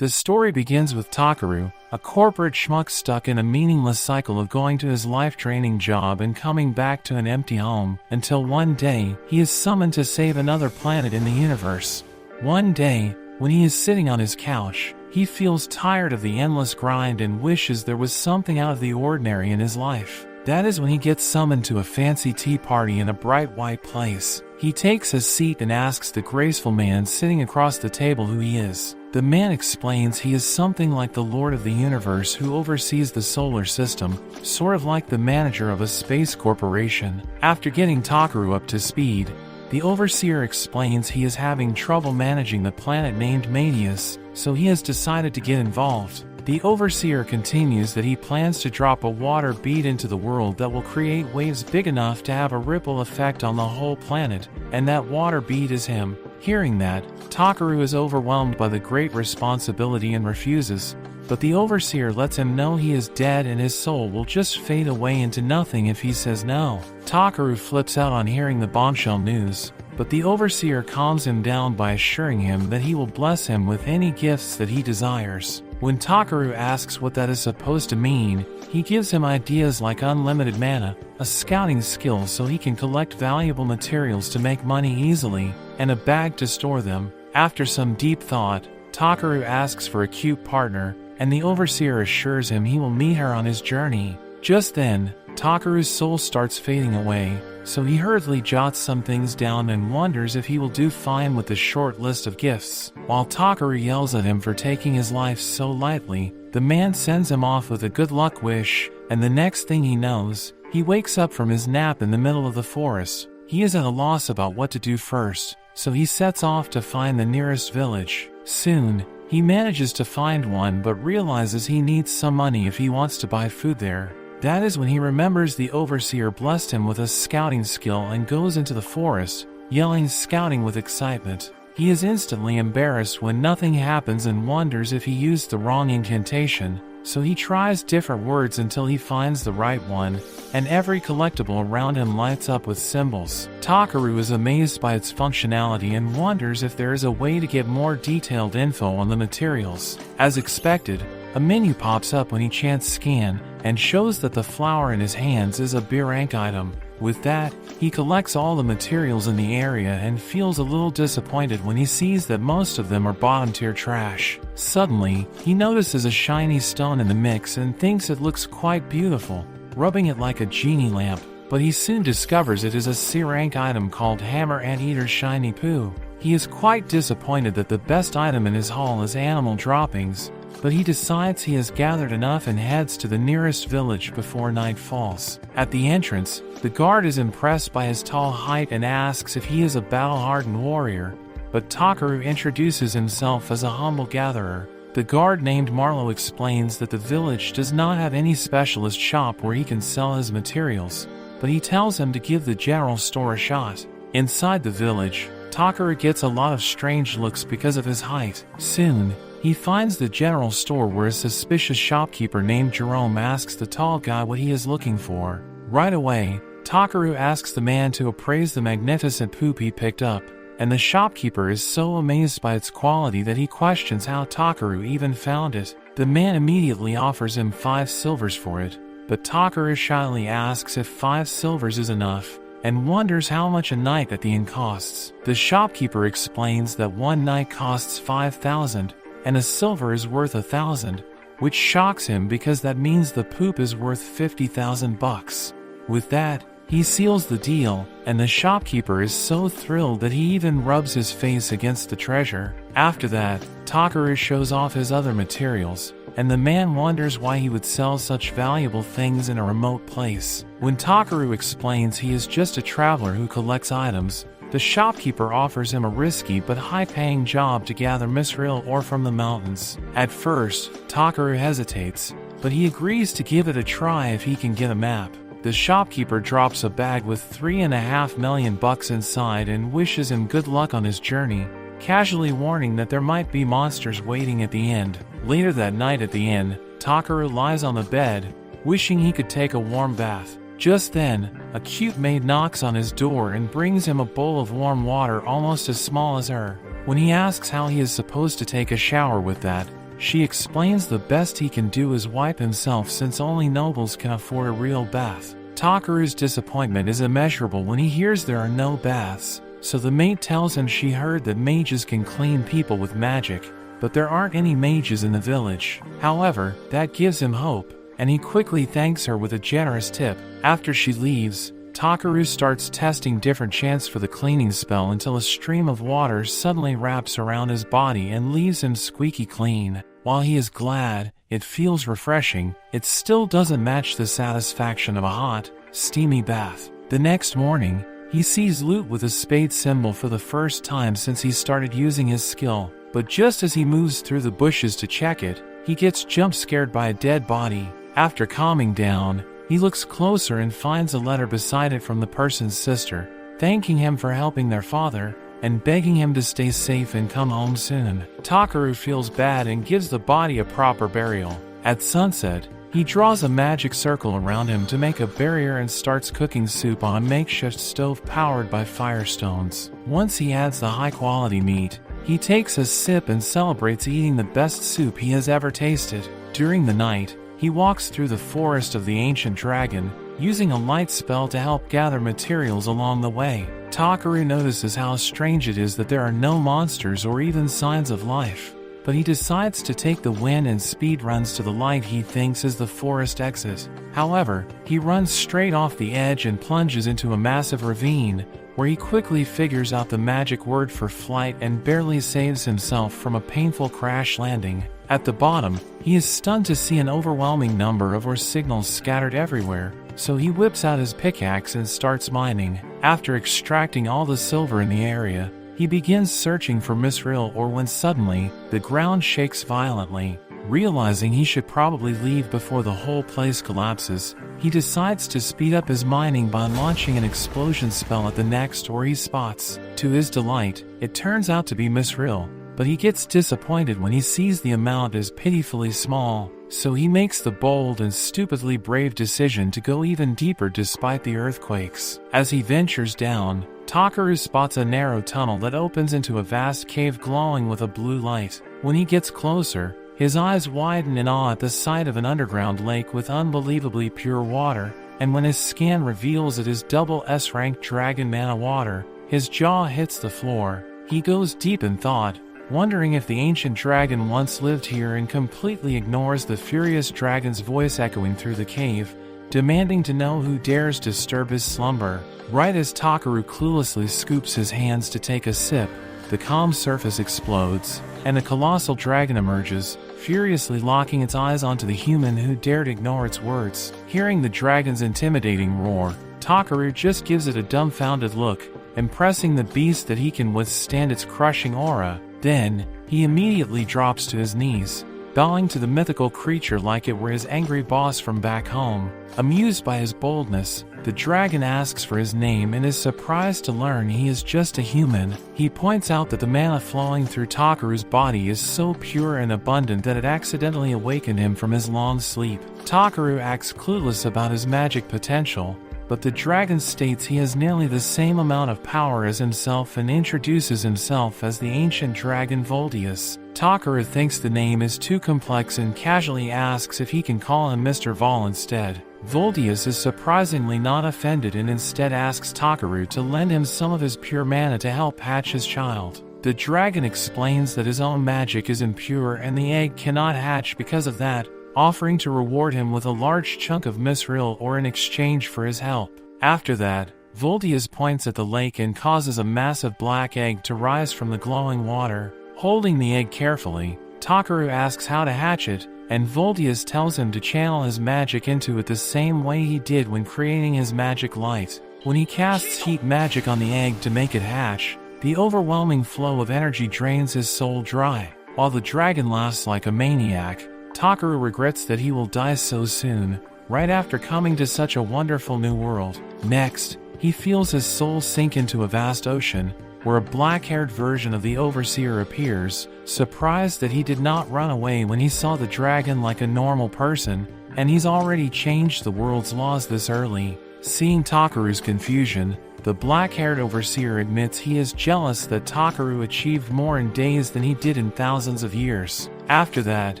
The story begins with Takeru, a corporate schmuck stuck in a meaningless cycle of going to his life-draining job and coming back to an empty home, until one day, he is summoned to save another planet in the universe. One day, when he is sitting on his couch, he feels tired of the endless grind and wishes there was something out of the ordinary in his life. That is when he gets summoned to a fancy tea party in a bright white place. He takes a seat and asks the graceful man sitting across the table who he is. The man explains he is something like the Lord of the Universe who oversees the solar system, sort of like the manager of a space corporation. After getting Takeru up to speed, the overseer explains he is having trouble managing the planet named meaningless, so he has decided to get involved. The overseer continues that he plans to drop a water bead into the world that will create waves big enough to have a ripple effect on the whole planet, and that water bead is him. Hearing that, Takeru is overwhelmed by the great responsibility and refuses, but the overseer lets him know he is dead and his soul will just fade away into nothing if he says no. Takeru flips out on hearing the bombshell news, but the overseer calms him down by assuring him that he will bless him with any gifts that he desires. When Takeru asks what that is supposed to mean, he gives him ideas like unlimited mana, a scouting skill so he can collect valuable materials to make money easily, and a bag to store them. After some deep thought, Takeru asks for a cute partner, and the overseer assures him he will meet her on his journey. Just then, Takeru's soul starts fading away, so he hurriedly jots some things down and wonders if he will do fine with the short list of gifts. While Takeru yells at him for taking his life so lightly, the man sends him off with a good luck wish, and the next thing he knows, he wakes up from his nap in the middle of the forest. He is at a loss about what to do first, so he sets off to find the nearest village. Soon, he manages to find one but realizes he needs some money if he wants to buy food there. That is when he remembers the overseer blessed him with a scouting skill and goes into the forest, yelling scouting with excitement. He is instantly embarrassed when nothing happens and wonders if he used the wrong incantation, so he tries different words until he finds the right one, and every collectible around him lights up with symbols. Takeru is amazed by its functionality and wonders if there is a way to get more detailed info on the materials. As expected, a menu pops up when he chants scan, and shows that the flower in his hands is a beer rank item. With that, he collects all the materials in the area and feels a little disappointed when he sees that most of them are bottom tier trash. Suddenly, he notices a shiny stone in the mix and thinks it looks quite beautiful, rubbing it like a genie lamp, but he soon discovers it is a C rank item called Hammer Anteater's Shiny Poo. He is quite disappointed that the best item in his haul is animal droppings, but he decides he has gathered enough and heads to the nearest village before night falls. At the entrance, the guard is impressed by his tall height and asks if he is a battle-hardened warrior, but Takeru introduces himself as a humble gatherer. The guard named Marlowe explains that the village does not have any specialist shop where he can sell his materials, but he tells him to give the general store a shot. Inside the village, Takeru gets a lot of strange looks because of his height. Soon, he finds the general store where a suspicious shopkeeper named Jerome asks the tall guy what he is looking for. Right away, Takeru asks the man to appraise the magnificent poop he picked up, and the shopkeeper is so amazed by its quality that he questions how Takeru even found it. The man immediately offers him 5 silvers for it, but Takeru shyly asks if 5 silvers is enough, and wonders how much a night at the inn costs. The shopkeeper explains that one night costs 5,000, and a silver is worth 1,000, which shocks him because that means the poop is worth 50,000 bucks. With that, he seals the deal, and the shopkeeper is so thrilled that he even rubs his face against the treasure. After that, Takeru shows off his other materials, and the man wonders why he would sell such valuable things in a remote place. When Takeru explains he is just a traveler who collects items, the shopkeeper offers him a risky but high-paying job to gather mithril ore from the mountains. At first, Takeru hesitates, but he agrees to give it a try if he can get a map. The shopkeeper drops a bag with 3.5 million bucks inside and wishes him good luck on his journey, casually warning that there might be monsters waiting at the end. Later that night at the inn, Takeru lies on the bed, wishing he could take a warm bath. Just then, a cute maid knocks on his door and brings him a bowl of warm water almost as small as her. When he asks how he is supposed to take a shower with that, She explains the best he can do is wipe himself since only nobles can afford a real bath. Takeru's disappointment is immeasurable when he hears there are no baths, so the mate tells him she heard that mages can clean people with magic, but there aren't any mages in the village. However, that gives him hope, and he quickly thanks her with a generous tip. After she leaves, Takeru starts testing different chants for the cleaning spell until a stream of water suddenly wraps around his body and leaves him squeaky clean. While he is glad, it feels refreshing, it still doesn't match the satisfaction of a hot, steamy bath. The next morning, he sees Loot with a spade symbol for the first time since he started using his skill, but just as he moves through the bushes to check it, he gets jump-scared by a dead body. After calming down, he looks closer and finds a letter beside it from the person's sister, thanking him for helping their father, and begging him to stay safe and come home soon. Takeru feels bad and gives the body a proper burial. At sunset, he draws a magic circle around him to make a barrier and starts cooking soup on a makeshift stove powered by firestones. Once he adds the high-quality meat, he takes a sip and celebrates eating the best soup he has ever tasted. During the night, he walks through the forest of the ancient dragon, using a light spell to help gather materials along the way. Takeru notices how strange it is that there are no monsters or even signs of life, but he decides to take the wind and speed runs to the light he thinks is the forest exit. However, he runs straight off the edge and plunges into a massive ravine, where he quickly figures out the magic word for flight and barely saves himself from a painful crash landing. At the bottom, he is stunned to see an overwhelming number of signals scattered everywhere, so he whips out his pickaxe and starts mining. After extracting all the silver in the area, he begins searching for Misril when suddenly, the ground shakes violently. Realizing he should probably leave before the whole place collapses, he decides to speed up his mining by launching an explosion spell at the next ore he spots. To his delight, it turns out to be Misril, but he gets disappointed when he sees the amount is pitifully small, so he makes the bold and stupidly brave decision to go even deeper despite the earthquakes. As he ventures down, Takeru spots a narrow tunnel that opens into a vast cave glowing with a blue light. When he gets closer, his eyes widen in awe at the sight of an underground lake with unbelievably pure water, and when his scan reveals it is double S-rank dragon mana water, his jaw hits the floor. He goes deep in thought, wondering if the ancient dragon once lived here, and completely ignores the furious dragon's voice echoing through the cave, demanding to know who dares disturb his slumber. Right as Takeru cluelessly scoops his hands to take a sip, the calm surface explodes, and a colossal dragon emerges, furiously locking its eyes onto the human who dared ignore its words. Hearing the dragon's intimidating roar, Takeru just gives it a dumbfounded look, impressing the beast that he can withstand its crushing aura. Then, he immediately drops to his knees, bowing to the mythical creature like it were his angry boss from back home. Amused by his boldness, the dragon asks for his name and is surprised to learn he is just a human. He points out that the mana flowing through Takeru's body is so pure and abundant that it accidentally awakened him from his long sleep. Takeru acts clueless about his magic potential, but the dragon states he has nearly the same amount of power as himself and introduces himself as the ancient dragon Voldius. Takeru thinks the name is too complex and casually asks if he can call him Mr. Vol instead. Voldius is surprisingly not offended and instead asks Takeru to lend him some of his pure mana to help hatch his child. The dragon explains that his own magic is impure and the egg cannot hatch because of that, offering to reward him with a large chunk of Misril in exchange for his help. After that, Voldius points at the lake and causes a massive black egg to rise from the glowing water. Holding the egg carefully, Takeru asks how to hatch it, and Voldius tells him to channel his magic into it the same way he did when creating his magic light. When he casts heat magic on the egg to make it hatch, the overwhelming flow of energy drains his soul dry. While the dragon laughs like a maniac, Takeru regrets that he will die so soon, right after coming to such a wonderful new world. Next, he feels his soul sink into a vast ocean, where a black-haired version of the Overseer appears, surprised that he did not run away when he saw the dragon like a normal person, and he's already changed the world's laws this early. Seeing Takeru's confusion, the black-haired Overseer admits he is jealous that Takeru achieved more in days than he did in thousands of years. After that,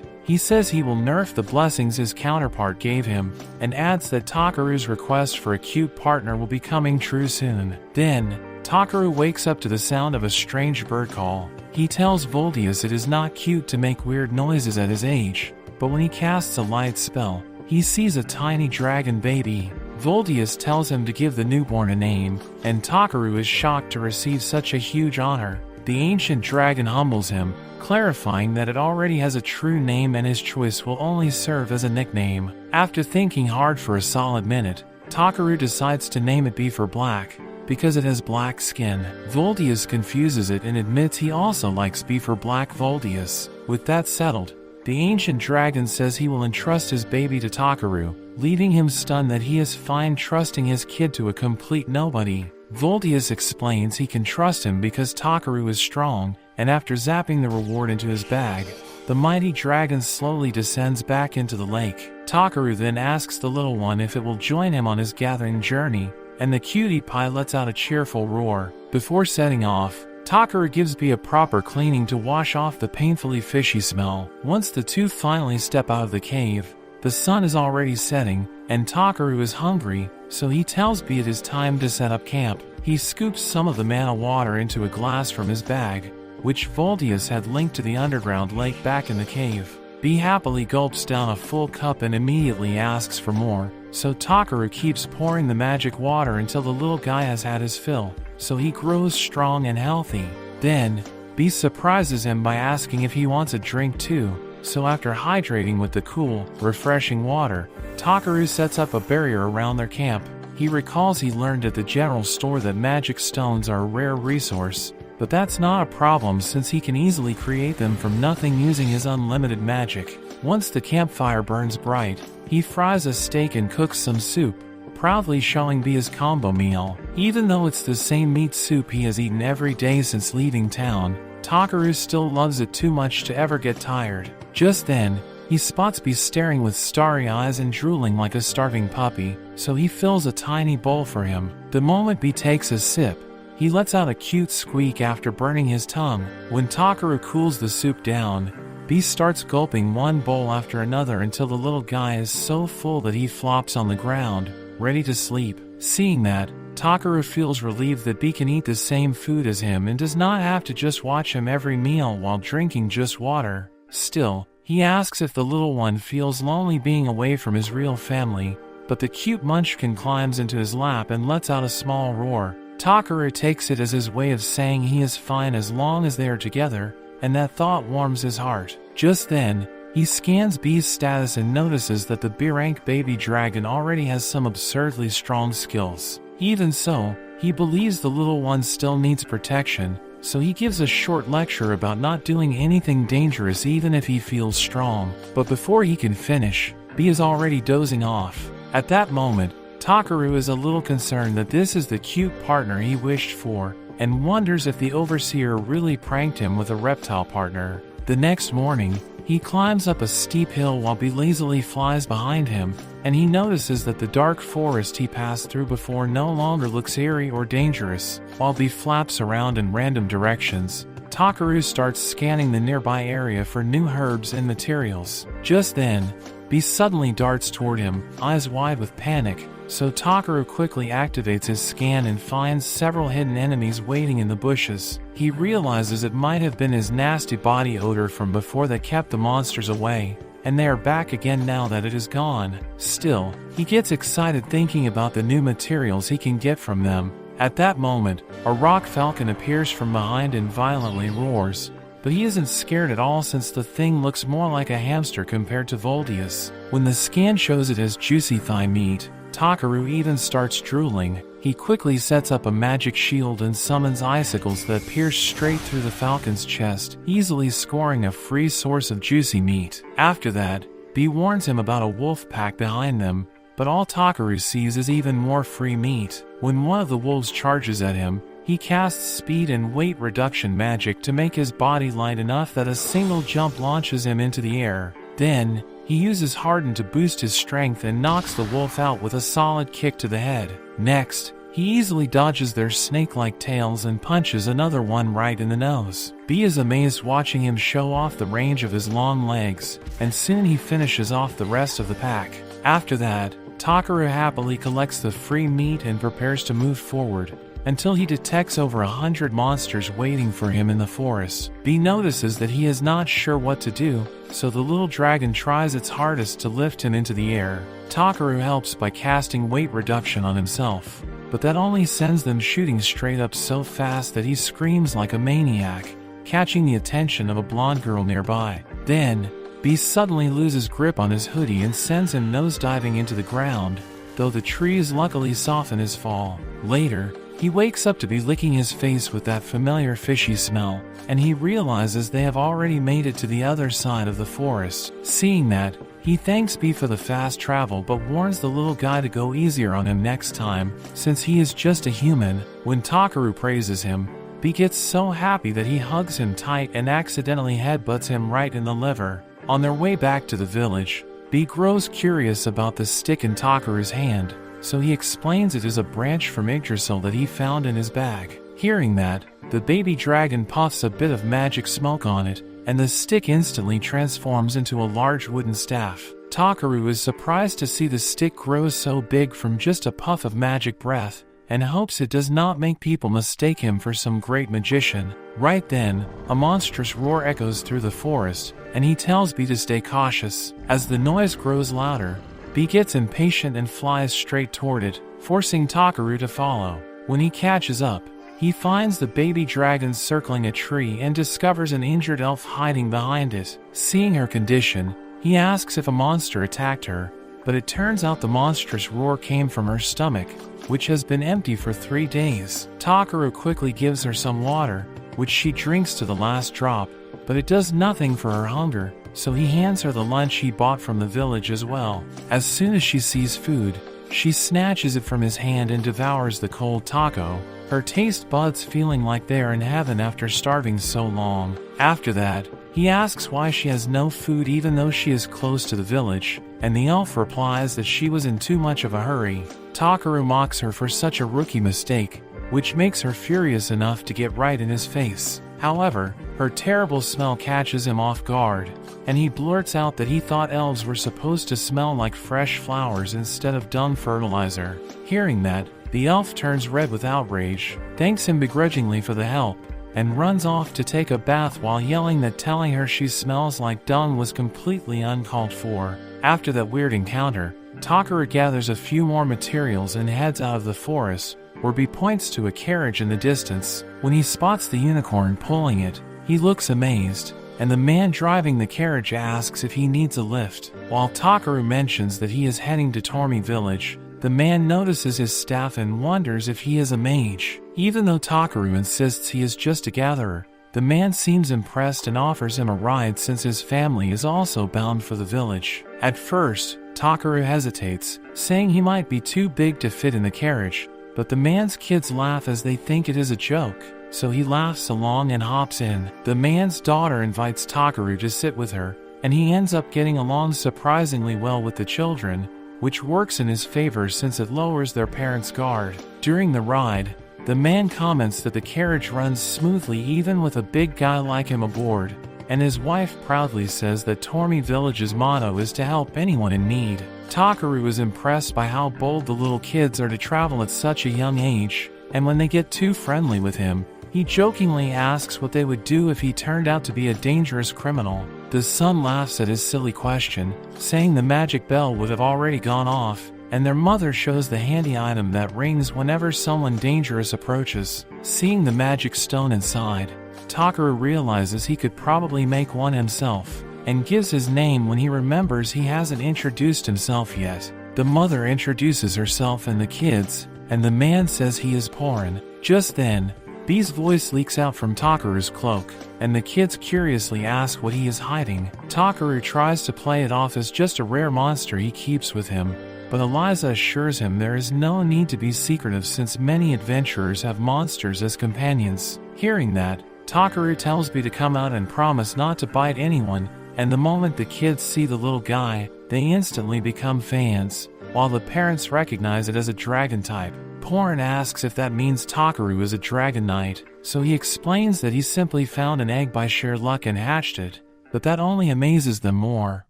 he says he will nerf the blessings his counterpart gave him, and adds that Takeru's request for a cute partner will be coming true soon. Then, Takeru wakes up to the sound of a strange bird call. He tells Voldius it is not cute to make weird noises at his age, but when he casts a light spell, he sees a tiny dragon baby. Voldius tells him to give the newborn a name, and Takeru is shocked to receive such a huge honor. The ancient dragon humbles him, clarifying that it already has a true name and his choice will only serve as a nickname. After thinking hard for a solid minute, Takeru decides to name it Beaver Black, because it has black skin. Voldius confuses it and admits he also likes Beaver Black. Voldius. With that settled, the ancient dragon says he will entrust his baby to Takeru, leaving him stunned that he is fine trusting his kid to a complete nobody. Voldius explains he can trust him because Takeru is strong, and after zapping the reward into his bag, the mighty dragon slowly descends back into the lake. Takeru then asks the little one if it will join him on his gathering journey, and the cutie pie lets out a cheerful roar. Before setting off, Takeru gives Bee a proper cleaning to wash off the painfully fishy smell. Once the two finally step out of the cave, the sun is already setting, and Takeru is hungry, so he tells Bee it is time to set up camp. He scoops some of the mana water into a glass from his bag, which Voldius had linked to the underground lake back in the cave. Bee happily gulps down a full cup and immediately asks for more, so Takeru keeps pouring the magic water until the little guy has had his fill, so he grows strong and healthy. Then, Bee surprises him by asking if he wants a drink too, so after hydrating with the cool, refreshing water, Takeru sets up a barrier around their camp. He recalls he learned at the general store that magic stones are a rare resource, but that's not a problem since he can easily create them from nothing using his unlimited magic. Once the campfire burns bright, he fries a steak and cooks some soup, proudly showing Bee his combo meal. Even though it's the same meat soup he has eaten every day since leaving town, Takeru still loves it too much to ever get tired. Just then, he spots Bee staring with starry eyes and drooling like a starving puppy, so he fills a tiny bowl for him. The moment Bee takes a sip, he lets out a cute squeak after burning his tongue. When Takeru cools the soup down, Bee starts gulping one bowl after another until the little guy is so full that he flops on the ground, ready to sleep. Seeing that, Takeru feels relieved that Bee can eat the same food as him and does not have to just watch him every meal while drinking just water. Still, he asks if the little one feels lonely being away from his real family, but the cute munchkin climbs into his lap and lets out a small roar. Takeru takes it as his way of saying he is fine as long as they are together, and that thought warms his heart. Just then, he scans Bee's status and notices that the B-rank baby dragon already has some absurdly strong skills. Even so, he believes the little one still needs protection, so he gives a short lecture about not doing anything dangerous even if he feels strong. But before he can finish, Bee is already dozing off. At that moment, Takeru is a little concerned that this is the cute partner he wished for, and wonders if the overseer really pranked him with a reptile partner. The next morning, he climbs up a steep hill while Bee lazily flies behind him, and he notices that the dark forest he passed through before no longer looks eerie or dangerous. While Bee flaps around in random directions, Takeru starts scanning the nearby area for new herbs and materials. Just then, Bee suddenly darts toward him, eyes wide with panic, so Takeru quickly activates his scan and finds several hidden enemies waiting in the bushes. He realizes it might have been his nasty body odor from before that kept the monsters away, and they are back again now that it is gone. Still, he gets excited thinking about the new materials he can get from them. At that moment, a rock falcon appears from behind and violently roars, but he isn't scared at all since the thing looks more like a hamster compared to Voldius. When the scan shows it as juicy thigh meat, Takeru even starts drooling. He quickly sets up a magic shield and summons icicles that pierce straight through the falcon's chest, easily scoring a free source of juicy meat. After that, Bee warns him about a wolf pack behind them, but all Takeru sees is even more free meat. When one of the wolves charges at him, he casts speed and weight reduction magic to make his body light enough that a single jump launches him into the air. Then, he uses Harden to boost his strength and knocks the wolf out with a solid kick to the head. Next, he easily dodges their snake-like tails and punches another one right in the nose. B is amazed watching him show off the range of his long legs, and soon he finishes off the rest of the pack. After that, Takeru happily collects the free meat and prepares to move forward, until he detects over 100 monsters waiting for him in the forest. B notices that he is not sure what to do, so the little dragon tries its hardest to lift him into the air. Takeru helps by casting weight reduction on himself, but that only sends them shooting straight up so fast that he screams like a maniac, catching the attention of a blonde girl nearby. Then, B suddenly loses grip on his hoodie and sends him nosediving into the ground, though the trees luckily soften his fall. Later, he wakes up to be licking his face with that familiar fishy smell, and he realizes they have already made it to the other side of the forest. Seeing that, he thanks B for the fast travel but warns the little guy to go easier on him next time, since he is just a human. When Takeru praises him, B gets so happy that he hugs him tight and accidentally headbutts him right in the liver. On their way back to the village, B grows curious about the stick in Takeru's hand, so he explains it is a branch from Yggdrasil that he found in his bag. Hearing that, the baby dragon puffs a bit of magic smoke on it, and the stick instantly transforms into a large wooden staff. Takeru is surprised to see the stick grow so big from just a puff of magic breath, and hopes it does not make people mistake him for some great magician. Right then, a monstrous roar echoes through the forest, and he tells B to stay cautious. As the noise grows louder, B gets impatient and flies straight toward it, forcing Takeru to follow. When he catches up, he finds the baby dragon circling a tree and discovers an injured elf hiding behind it. Seeing her condition, he asks if a monster attacked her, but it turns out the monstrous roar came from her stomach, which has been empty for 3 days. Takeru quickly gives her some water, which she drinks to the last drop, but it does nothing for her hunger, so he hands her the lunch he bought from the village as well. As soon as she sees food, she snatches it from his hand and devours the cold taco, her taste buds feeling like they are in heaven after starving so long. After that, he asks why she has no food even though she is close to the village, and the elf replies that she was in too much of a hurry. Takeru mocks her for such a rookie mistake, which makes her furious enough to get right in his face. However, her terrible smell catches him off guard, and he blurts out that he thought elves were supposed to smell like fresh flowers instead of dung fertilizer. Hearing that, the elf turns red with outrage, thanks him begrudgingly for the help, and runs off to take a bath while yelling that telling her she smells like dung was completely uncalled for. After that weird encounter, Takeru gathers a few more materials and heads out of the forest, where B points to a carriage in the distance. When he spots the unicorn pulling it, he looks amazed, and the man driving the carriage asks if he needs a lift. While Takeru mentions that he is heading to Tormi village, the man notices his staff and wonders if he is a mage. Even though Takeru insists he is just a gatherer, the man seems impressed and offers him a ride since his family is also bound for the village. At first, Takeru hesitates, saying he might be too big to fit in the carriage, but the man's kids laugh as they think it is a joke, so he laughs along and hops in. The man's daughter invites Takeru to sit with her, and he ends up getting along surprisingly well with the children, which works in his favor since it lowers their parents' guard. During the ride, the man comments that the carriage runs smoothly even with a big guy like him aboard, and his wife proudly says that Tormi Village's motto is to help anyone in need. Takeru is impressed by how bold the little kids are to travel at such a young age, and when they get too friendly with him, he jokingly asks what they would do if he turned out to be a dangerous criminal. The son laughs at his silly question, saying the magic bell would have already gone off, and their mother shows the handy item that rings whenever someone dangerous approaches. Seeing the magic stone inside, Takeru realizes he could probably make one himself, and gives his name when he remembers he hasn't introduced himself yet. The mother introduces herself and the kids, and the man says he is Porin. Just then, B's voice leaks out from Takeru's cloak, and the kids curiously ask what he is hiding. Takeru tries to play it off as just a rare monster he keeps with him, but Eliza assures him there is no need to be secretive since many adventurers have monsters as companions. Hearing that, Takeru tells B to come out and promise not to bite anyone, and the moment the kids see the little guy, they instantly become fans, while the parents recognize it as a dragon type. Porn asks if that means Takeru is a dragon knight, so he explains that he simply found an egg by sheer luck and hatched it, but that only amazes them more.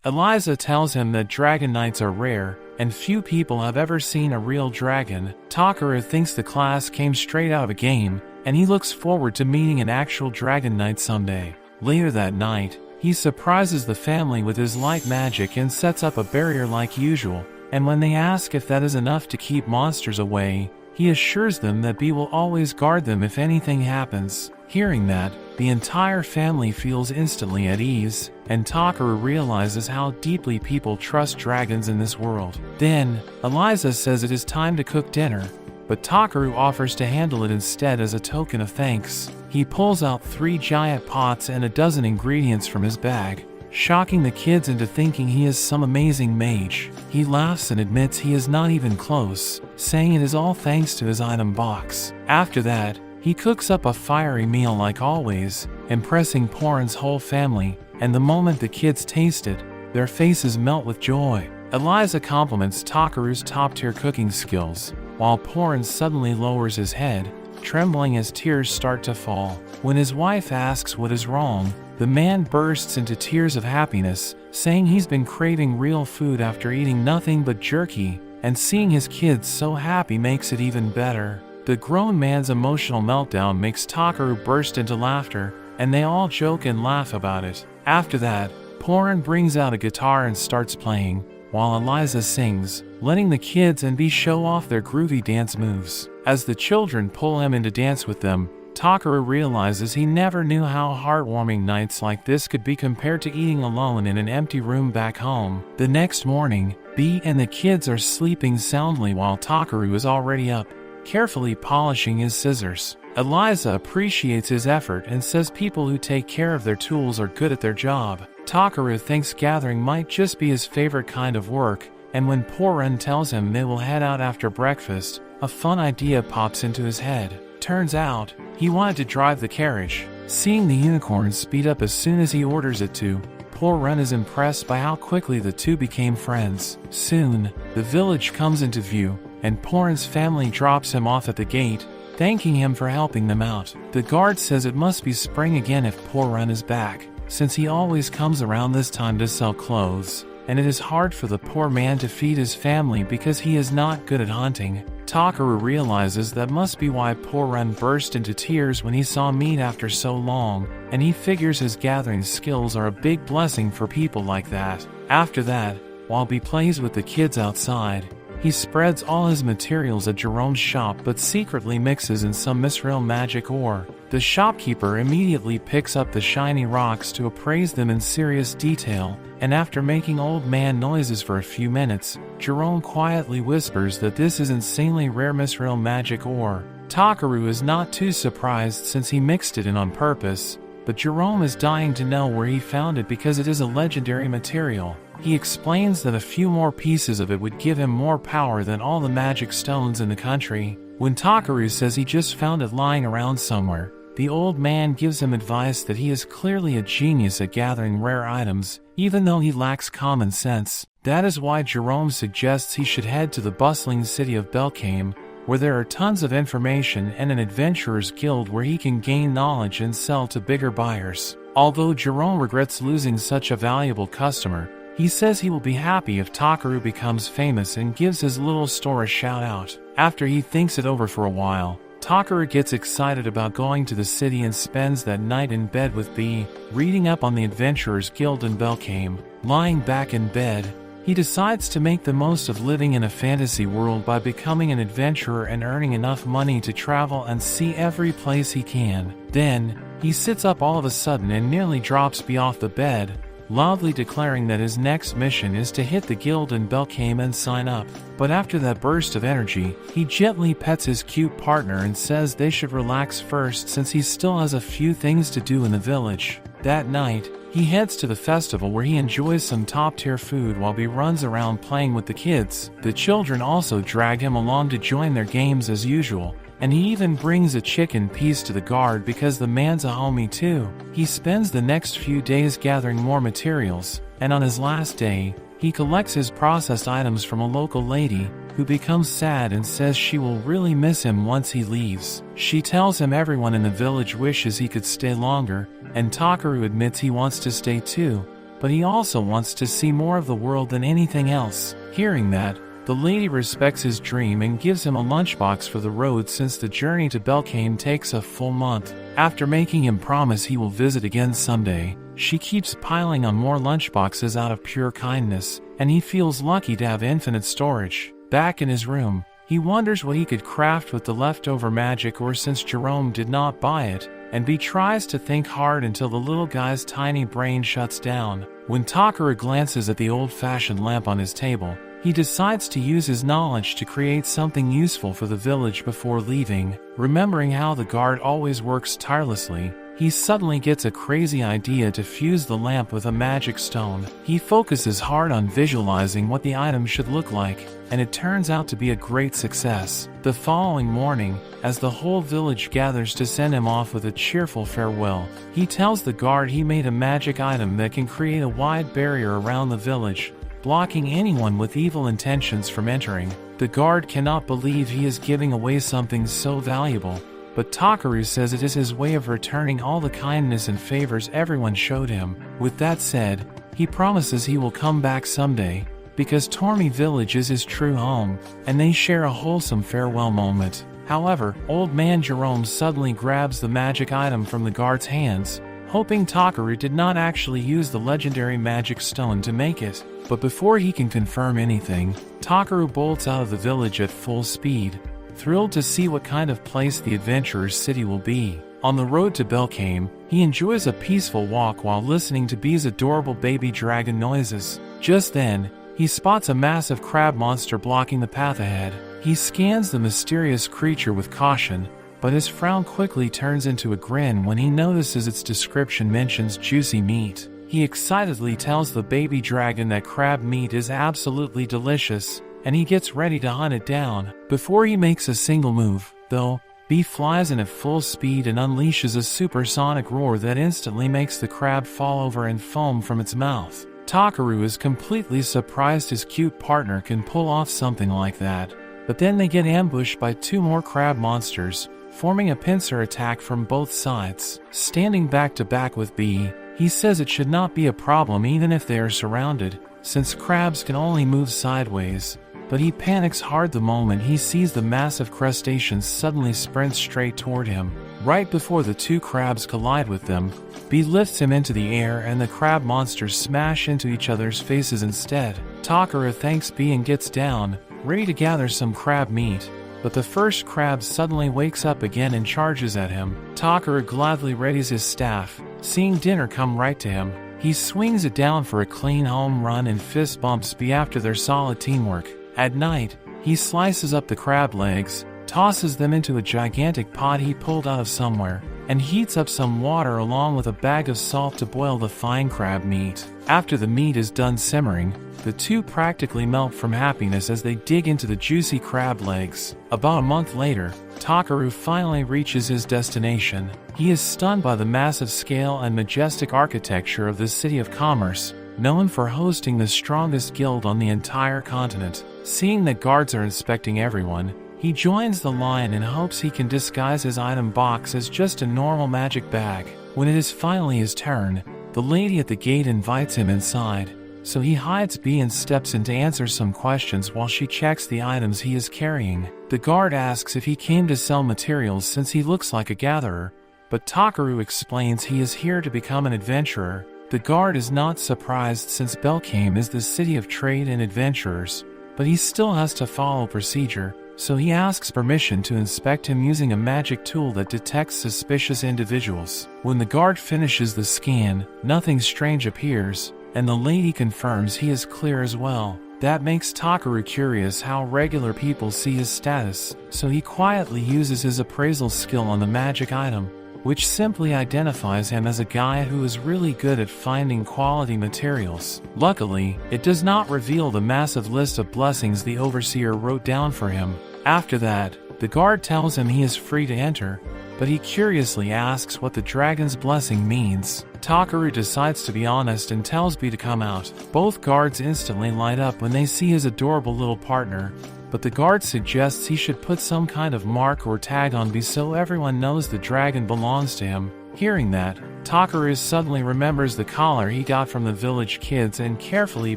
Eliza tells him that dragon knights are rare, and few people have ever seen a real dragon. Takeru thinks the class came straight out of a game, and he looks forward to meeting an actual dragon knight someday. Later that night, he surprises the family with his light magic and sets up a barrier like usual, and when they ask if that is enough to keep monsters away, he assures them that B will always guard them if anything happens. Hearing that, the entire family feels instantly at ease, and Takeru realizes how deeply people trust dragons in this world. Then, Eliza says it is time to cook dinner, but Takeru offers to handle it instead as a token of thanks. He pulls out 3 giant pots and a dozen ingredients from his bag, shocking the kids into thinking he is some amazing mage. He laughs and admits he is not even close, saying it is all thanks to his item box. After that, he cooks up a fiery meal like always, impressing Porn's whole family, and the moment the kids taste it, their faces melt with joy. Eliza compliments Takeru's top-tier cooking skills, while Porn suddenly lowers his head, trembling as tears start to fall. When his wife asks what is wrong, the man bursts into tears of happiness, saying he's been craving real food after eating nothing but jerky, and seeing his kids so happy makes it even better. The grown man's emotional meltdown makes Takeru burst into laughter, and they all joke and laugh about it. After that, Porn brings out a guitar and starts playing, while Eliza sings, letting the kids and B show off their groovy dance moves. As the children pull him in to dance with them, Takeru realizes he never knew how heartwarming nights like this could be compared to eating alone in an empty room back home. The next morning, B and the kids are sleeping soundly while Takeru is already up, carefully polishing his scissors. Eliza appreciates his effort and says people who take care of their tools are good at their job. Takeru thinks gathering might just be his favorite kind of work, and when Porn tells him they will head out after breakfast, a fun idea pops into his head. Turns out, he wanted to drive the carriage. Seeing the unicorn speed up as soon as he orders it to, Porn is impressed by how quickly the two became friends. Soon, the village comes into view, and Porn's family drops him off at the gate, thanking him for helping them out. The guard says it must be spring again if Porn is back, since he always comes around this time to sell clothes, and it is hard for the poor man to feed his family because he is not good at hunting. Takeru realizes that must be why Porn burst into tears when he saw meat after so long, and he figures his gathering skills are a big blessing for people like that. After that, while B plays with the kids outside, he spreads all his materials at Jerome's shop but secretly mixes in some misreal magic ore. The shopkeeper immediately picks up the shiny rocks to appraise them in serious detail, and after making old man noises for a few minutes, Jerome quietly whispers that this is insanely rare misreal magic ore. Takeru is not too surprised since he mixed it in on purpose, but Jerome is dying to know where he found it because it is a legendary material. He explains that a few more pieces of it would give him more power than all the magic stones in the country. When Takeru says he just found it lying around somewhere, the old man gives him advice that he is clearly a genius at gathering rare items, even though he lacks common sense. That is why Jerome suggests he should head to the bustling city of Belkame, where there are tons of information and an adventurer's guild where he can gain knowledge and sell to bigger buyers. Although Jerome regrets losing such a valuable customer, he says he will be happy if Takeru becomes famous and gives his little store a shout out. After he thinks it over for a while, Takeru gets excited about going to the city and spends that night in bed with B, reading up on the Adventurers Guild in Belkame. Lying back in bed, he decides to make the most of living in a fantasy world by becoming an adventurer and earning enough money to travel and see every place he can. Then, he sits up all of a sudden and nearly drops B off the bed, loudly declaring that his next mission is to hit the guild in Belkame and sign up. But after that burst of energy, he gently pets his cute partner and says they should relax first since he still has a few things to do in the village. That night, he heads to the festival where he enjoys some top-tier food while he runs around playing with the kids. The children also drag him along to join their games as usual, and he even brings a chicken piece to the guard because the man's a homie too. He spends the next few days gathering more materials, and on his last day, he collects his processed items from a local lady, who becomes sad and says she will really miss him once he leaves. She tells him everyone in the village wishes he could stay longer, and Takeru admits he wants to stay too, but he also wants to see more of the world than anything else. Hearing that, the lady respects his dream and gives him a lunchbox for the road since the journey to Belkane takes a full month. After making him promise he will visit again someday, she keeps piling on more lunchboxes out of pure kindness, and he feels lucky to have infinite storage. Back in his room, he wonders what he could craft with the leftover magic ore since Jerome did not buy it, and B tries to think hard until the little guy's tiny brain shuts down. When Takeru glances at the old-fashioned lamp on his table, he decides to use his knowledge to create something useful for the village before leaving. Remembering how the guard always works tirelessly, he suddenly gets a crazy idea to fuse the lamp with a magic stone. He focuses hard on visualizing what the item should look like, and it turns out to be a great success. The following morning, as the whole village gathers to send him off with a cheerful farewell, he tells the guard he made a magic item that can create a wide barrier around the village, blocking anyone with evil intentions from entering. The guard cannot believe he is giving away something so valuable, but Takeru says it is his way of returning all the kindness and favors everyone showed him. With that said, he promises he will come back someday, because Tormi Village is his true home, and they share a wholesome farewell moment. However, old man Jerome suddenly grabs the magic item from the guard's hands, hoping Takeru did not actually use the legendary magic stone to make it. But before he can confirm anything, Takeru bolts out of the village at full speed, thrilled to see what kind of place the adventurer's city will be. On the road to Belkane, he enjoys a peaceful walk while listening to Bee's adorable baby dragon noises. Just then, he spots a massive crab monster blocking the path ahead. He scans the mysterious creature with caution, but his frown quickly turns into a grin when he notices its description mentions juicy meat. He excitedly tells the baby dragon that crab meat is absolutely delicious, and he gets ready to hunt it down. Before he makes a single move, though, Bee flies in at full speed and unleashes a supersonic roar that instantly makes the crab fall over and foam from its mouth. Takeru is completely surprised his cute partner can pull off something like that, but then they get ambushed by two more crab monsters, forming a pincer attack from both sides. Standing back to back with Bee, he says it should not be a problem even if they are surrounded, since crabs can only move sideways, but he panics hard the moment he sees the massive crustacean suddenly sprint straight toward him. Right before the two crabs collide with them, Bee lifts him into the air and the crab monsters smash into each other's faces instead. Takeru thanks Bee and gets down, ready to gather some crab meat, but the first crab suddenly wakes up again and charges at him. Takeru gladly readies his staff, seeing dinner come right to him. He swings it down for a clean home run and fist bumps Bee after their solid teamwork. At night, he slices up the crab legs, tosses them into a gigantic pot he pulled out of somewhere, and heats up some water along with a bag of salt to boil the fine crab meat. After the meat is done simmering, the two practically melt from happiness as they dig into the juicy crab legs. About a month later, Takeru finally reaches his destination. He is stunned by the massive scale and majestic architecture of this city of commerce, known for hosting the strongest guild on the entire continent. Seeing that guards are inspecting everyone, he joins the line and hopes he can disguise his item box as just a normal magic bag. When it is finally his turn, the lady at the gate invites him inside, so he hides Bee and steps in to answer some questions while she checks the items he is carrying. The guard asks if he came to sell materials since he looks like a gatherer, but Takeru explains he is here to become an adventurer. The guard is not surprised since Belkane is the city of trade and adventurers, but he still has to follow procedure, so he asks permission to inspect him using a magic tool that detects suspicious individuals. When the guard finishes the scan, nothing strange appears, and the lady confirms he is clear as well. That makes Takeru curious how regular people see his status, so he quietly uses his appraisal skill on the magic item, which simply identifies him as a guy who is really good at finding quality materials. Luckily, it does not reveal the massive list of blessings the overseer wrote down for him. After that, the guard tells him he is free to enter, but he curiously asks what the dragon's blessing means. Takeru decides to be honest and tells Bee to come out. Both guards instantly light up when they see his adorable little partner, but the guard suggests he should put some kind of mark or tag on B so everyone knows the dragon belongs to him. Hearing that, Takeru suddenly remembers the collar he got from the village kids and carefully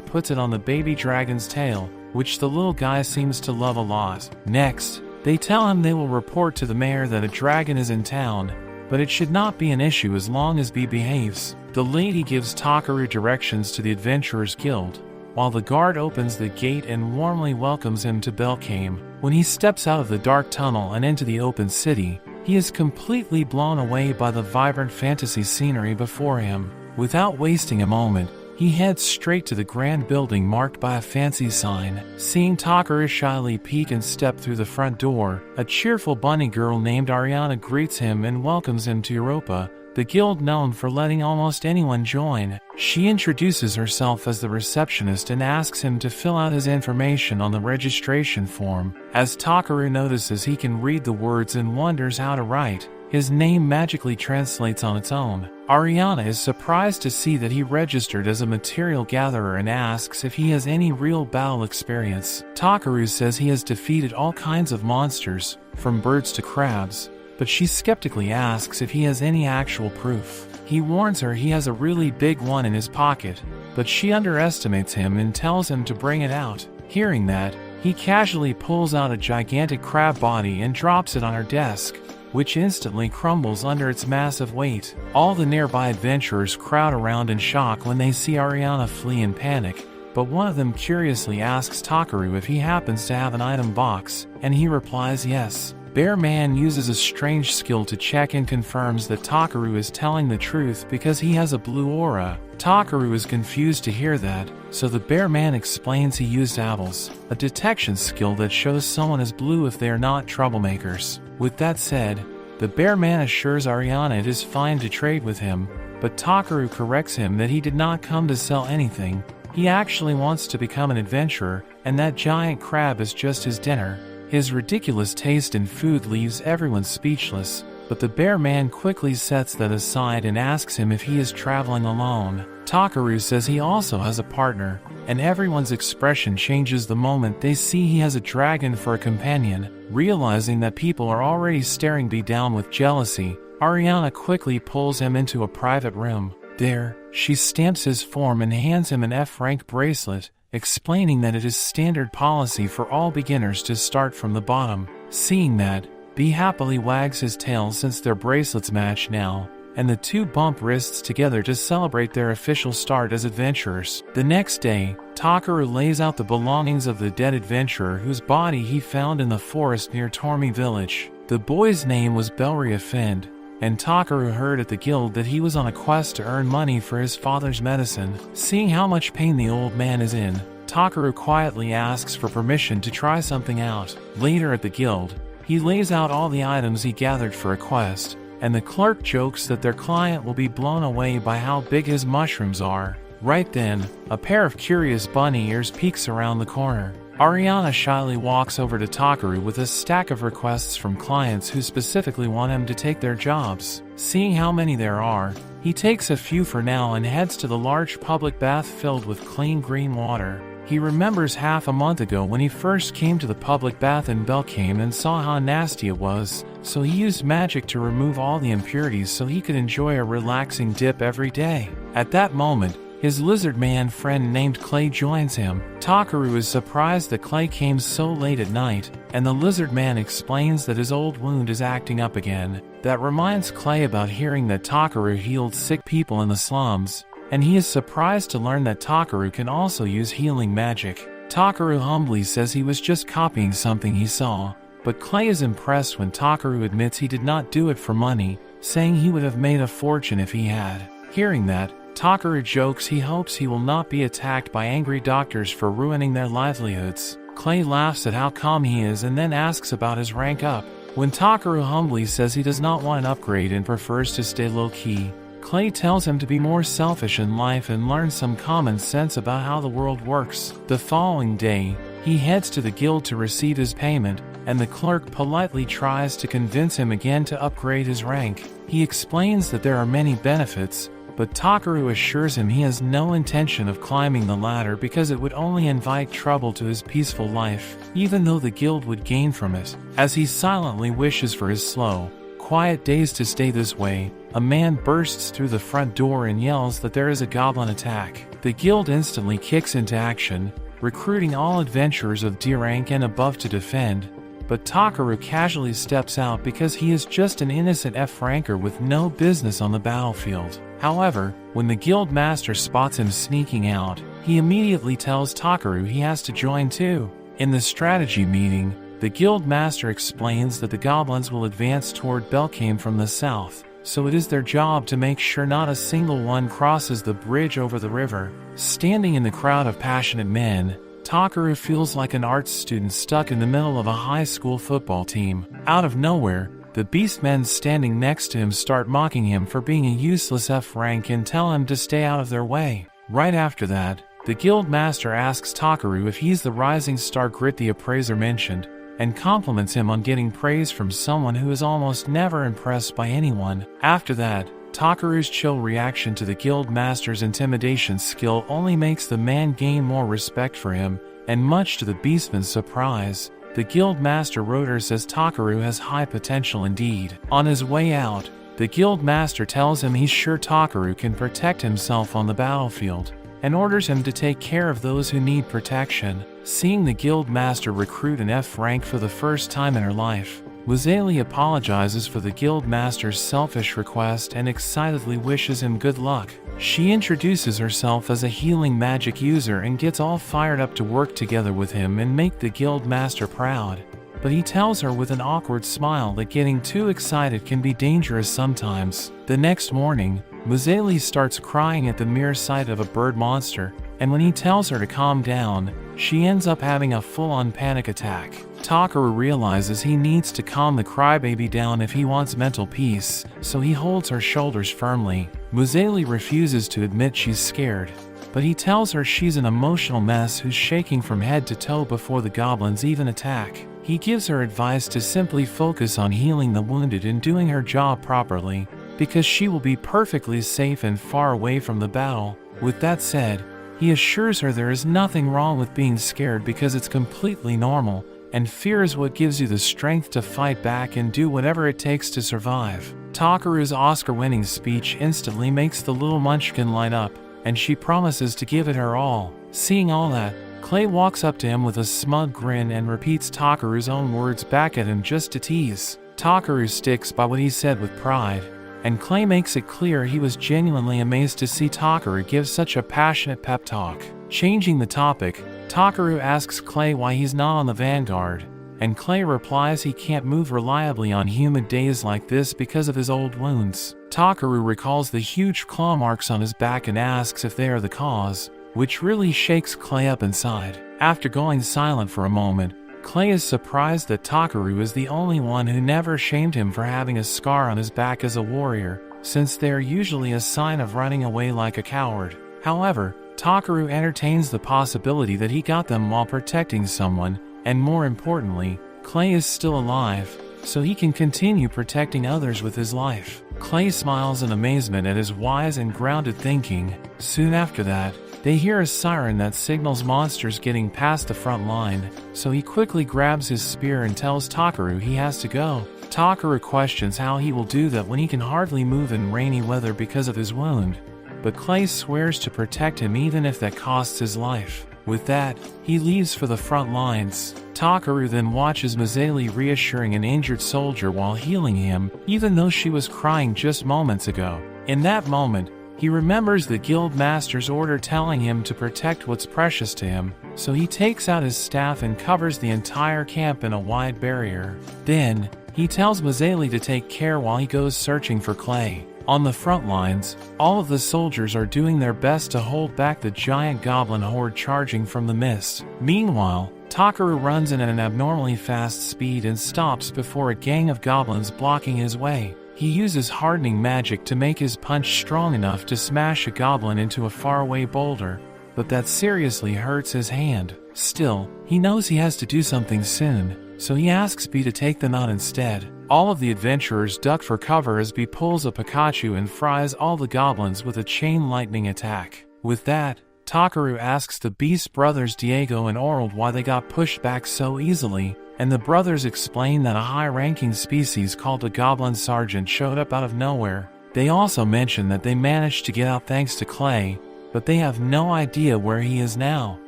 puts it on the baby dragon's tail, which the little guy seems to love a lot. Next, they tell him they will report to the mayor that a dragon is in town, but it should not be an issue as long as B behaves. The lady gives Takeru directions to the Adventurers Guild, while the guard opens the gate and warmly welcomes him to Belkame. When he steps out of the dark tunnel and into the open city, he is completely blown away by the vibrant fantasy scenery before him. Without wasting a moment, he heads straight to the grand building marked by a fancy sign. Seeing Takeru shyly peek and step through the front door, a cheerful bunny girl named Ariana greets him and welcomes him to Europa, the guild known for letting almost anyone join. She introduces herself as the receptionist and asks him to fill out his information on the registration form. As Takeru notices he can read the words and wonders how to write, his name magically translates on its own. Ariana is surprised to see that he registered as a material gatherer and asks if he has any real battle experience. Takeru says he has defeated all kinds of monsters, from birds to crabs, but she skeptically asks if he has any actual proof. He warns her he has a really big one in his pocket, but she underestimates him and tells him to bring it out. Hearing that, he casually pulls out a gigantic crab body and drops it on her desk, which instantly crumbles under its massive weight. All the nearby adventurers crowd around in shock when they see Ariana flee in panic, but one of them curiously asks Takeru if he happens to have an item box, and he replies yes. Bear Man uses a strange skill to check and confirms that Takeru is telling the truth because he has a blue aura. Takeru is confused to hear that, so the Bear Man explains he used apples, a detection skill that shows someone is blue if they are not troublemakers. With that said, the Bear Man assures Ariana it is fine to trade with him, but Takeru corrects him that he did not come to sell anything. He actually wants to become an adventurer, and that giant crab is just his dinner. His ridiculous taste in food leaves everyone speechless, but the Bear Man quickly sets that aside and asks him if he is traveling alone. Takeru says he also has a partner, and everyone's expression changes the moment they see he has a dragon for a companion. Realizing that people are already staring B down with jealousy, Ariana quickly pulls him into a private room. There, she stamps his form and hands him an F-rank bracelet, explaining that it is standard policy for all beginners to start from the bottom. Seeing that, B happily wags his tail since their bracelets match now, and the two bump wrists together to celebrate their official start as adventurers. The next day, Takeru lays out the belongings of the dead adventurer whose body he found in the forest near Tormi village. The boy's name was Belria Fend, and Takeru heard at the guild that he was on a quest to earn money for his father's medicine. Seeing how much pain the old man is in, Takeru quietly asks for permission to try something out. Later at the guild, he lays out all the items he gathered for a quest, and the clerk jokes that their client will be blown away by how big his mushrooms are. Right then, a pair of curious bunny ears peeks around the corner. Ariana shyly walks over to Takeru with a stack of requests from clients who specifically want him to take their jobs. Seeing how many there are, he takes a few for now and heads to the large public bath filled with clean green water. He remembers half a month ago when he first came to the public bath in Belkame and saw how nasty it was, so he used magic to remove all the impurities so he could enjoy a relaxing dip every day. At that moment, his lizard man friend named Clay joins him. Takeru is surprised that Clay came so late at night, and the lizard man explains that his old wound is acting up again. That reminds Clay about hearing that Takeru healed sick people in the slums, and he is surprised to learn that Takeru can also use healing magic. Takeru humbly says he was just copying something he saw, but Clay is impressed when Takeru admits he did not do it for money, saying he would have made a fortune if he had. Hearing that, Takeru jokes he hopes he will not be attacked by angry doctors for ruining their livelihoods. Clay laughs at how calm he is and then asks about his rank up. When Takeru humbly says he does not want an upgrade and prefers to stay low-key, Clay tells him to be more selfish in life and learn some common sense about how the world works. The following day, he heads to the guild to receive his payment, and the clerk politely tries to convince him again to upgrade his rank. He explains that there are many benefits, but Takeru assures him he has no intention of climbing the ladder because it would only invite trouble to his peaceful life, even though the guild would gain from it. As he silently wishes for his slow, quiet days to stay this way, a man bursts through the front door and yells that there is a goblin attack. The guild instantly kicks into action, recruiting all adventurers of D rank and above to defend, but Takeru casually steps out because he is just an innocent F ranker with no business on the battlefield. However, when the guild master spots him sneaking out, he immediately tells Takeru he has to join too. In the strategy meeting, the guild master explains that the goblins will advance toward Belkane from the south, so it is their job to make sure not a single one crosses the bridge over the river. Standing in the crowd of passionate men, Takeru feels like an arts student stuck in the middle of a high school football team. Out of nowhere, the beastmen standing next to him start mocking him for being a useless F rank and tell him to stay out of their way. Right after that, the guild master asks Takeru if he's the rising star Grit the appraiser mentioned, and compliments him on getting praise from someone who is almost never impressed by anyone. After that, Takeru's chill reaction to the guild master's intimidation skill only makes the man gain more respect for him, and much to the beastman's surprise, the guild master Rotor says Takeru has high potential indeed. On his way out, the guild master tells him he's sure Takeru can protect himself on the battlefield, and orders him to take care of those who need protection. Seeing the guild master recruit an F rank for the first time in her life, Wazeli apologizes for the guild master's selfish request and excitedly wishes him good luck. She introduces herself as a healing magic user and gets all fired up to work together with him and make the guild master proud. But he tells her with an awkward smile that getting too excited can be dangerous sometimes. The next morning, Wazeli starts crying at the mere sight of a bird monster, and when he tells her to calm down, she ends up having a full-on panic attack. Takeru realizes he needs to calm the crybaby down if he wants mental peace, so he holds her shoulders firmly. Wazeli refuses to admit she's scared, but he tells her she's an emotional mess who's shaking from head to toe before the goblins even attack. He gives her advice to simply focus on healing the wounded and doing her job properly, because she will be perfectly safe and far away from the battle. With that said, he assures her there is nothing wrong with being scared because it's completely normal, and fear is what gives you the strength to fight back and do whatever it takes to survive. Takeru's Oscar-winning speech instantly makes the little munchkin light up, and she promises to give it her all. Seeing all that, Clay walks up to him with a smug grin and repeats Takeru's own words back at him just to tease. Takeru sticks by what he said with pride, and Clay makes it clear he was genuinely amazed to see Takeru give such a passionate pep talk. Changing the topic, Takeru asks Clay why he's not on the vanguard, and Clay replies he can't move reliably on humid days like this because of his old wounds. Takeru recalls the huge claw marks on his back and asks if they are the cause, which really shakes Clay up inside. After going silent for a moment, Clay is surprised that Takeru is the only one who never shamed him for having a scar on his back as a warrior, since they are usually a sign of running away like a coward. However, Takeru entertains the possibility that he got them while protecting someone, and more importantly, Clay is still alive, so he can continue protecting others with his life. Clay smiles in amazement at his wise and grounded thinking. Soon after that, they hear a siren that signals monsters getting past the front line, so he quickly grabs his spear and tells Takeru he has to go. Takeru questions how he will do that when he can hardly move in rainy weather because of his wound, but Clay swears to protect him even if that costs his life. With that, he leaves for the front lines. Takeru then watches Mazeli reassuring an injured soldier while healing him, even though she was crying just moments ago. In that moment, he remembers the guild master's order telling him to protect what's precious to him, so he takes out his staff and covers the entire camp in a wide barrier. Then, he tells Mazeli to take care while he goes searching for Clay. On the front lines, all of the soldiers are doing their best to hold back the giant goblin horde charging from the mist. Meanwhile, Takeru runs in at an abnormally fast speed and stops before a gang of goblins blocking his way. He uses hardening magic to make his punch strong enough to smash a goblin into a faraway boulder, but that seriously hurts his hand. Still, he knows he has to do something soon, so he asks B to take them out instead. All of the adventurers duck for cover as B pulls a Pikachu and fries all the goblins with a chain lightning attack. With that, Takeru asks the Beast brothers Diego and Orald why they got pushed back so easily, and the brothers explain that a high-ranking species called a Goblin Sergeant showed up out of nowhere. They also mention that they managed to get out thanks to Clay, but they have no idea where he is now.